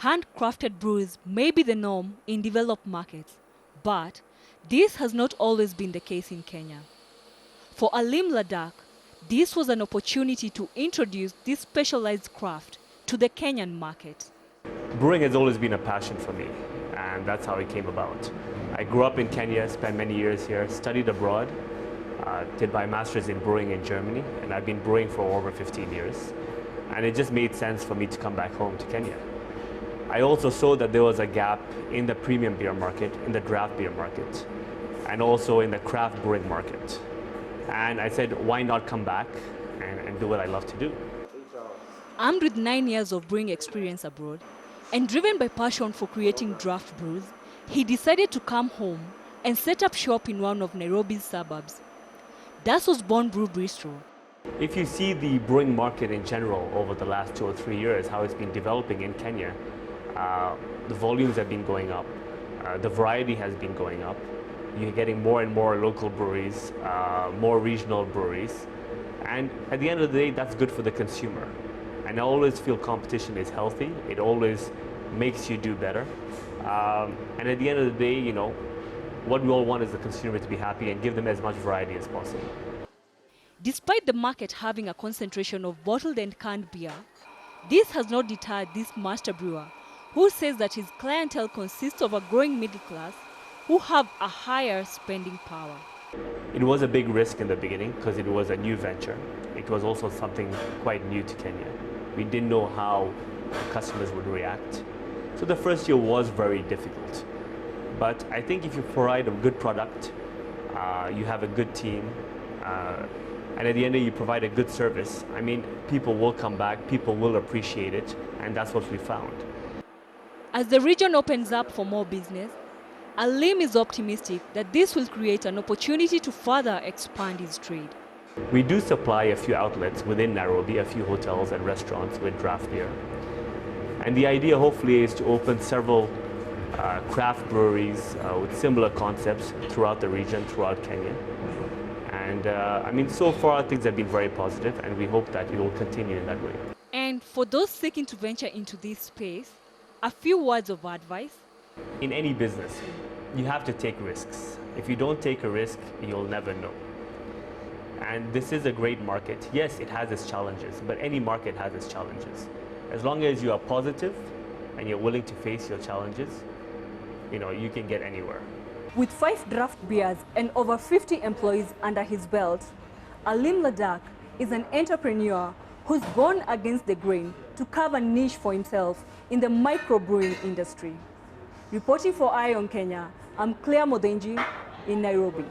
Handcrafted brews may be the norm in developed markets, but this has not always been the case in Kenya. For Alim Ladakh, this was an opportunity to introduce this specialized craft to the Kenyan market. Brewing has always been a passion for me, and that's how it came about. I grew up in Kenya, spent many years here, studied abroad, did my master's in brewing in Germany, and I've been brewing for over 15 years. And it just made sense for me to come back home to Kenya. I also saw that there was a gap in the premium beer market, in the draft beer market, and also in the craft brewing market. And I said, why not come back and do what I love to do? Armed with 9 years of brewing experience abroad, and driven by passion for creating draft brews, he decided to come home and set up shop in one of Nairobi's suburbs. Thus was born Brew Bistro. If you see the brewing market in general over the last 2 or 3 years, how it's been developing in Kenya, the volumes have been going up, the variety has been going up. You're getting more and more local breweries, more regional breweries, and at the end of the day, that's good for the consumer. And I always feel competition is healthy. It always makes you do better. And at the end of the day, you know, what we all want is the consumer to be happy and give them as much variety as possible. Despite the market having a concentration of bottled and canned beer, this has not deterred this master brewer, who says that his clientele consists of a growing middle class who have a higher spending power. It was a big risk in the beginning because it was a new venture. It was also something quite new to Kenya. We didn't know how customers would react. So the first year was very difficult. But I think if you provide a good product, you have a good team, and at the end of it, you provide a good service, I mean, people will come back, people will appreciate it, and that's what we found. As the region opens up for more business, Alim is optimistic that this will create an opportunity to further expand his trade. We do supply a few outlets within Nairobi, a few hotels and restaurants with draft beer. And the idea hopefully is to open several craft breweries with similar concepts throughout the region, throughout Kenya. And I mean, so far things have been very positive, and we hope that it will continue in that way. And for those seeking to venture into this space, a few words of advice. In any business, you have to take risks. If you don't take a risk, you'll never know. And this is a great market. Yes, it has its challenges, but any market has its challenges. As long as you are positive and you're willing to face your challenges, you know, you can get anywhere. With 5 draft beers and over 50 employees under his belt, Alim Ladakh is an entrepreneur who's gone against the grain to carve a niche for himself in the microbrewing industry. Reporting for Eye on Kenya, I'm Claire Modenji in Nairobi.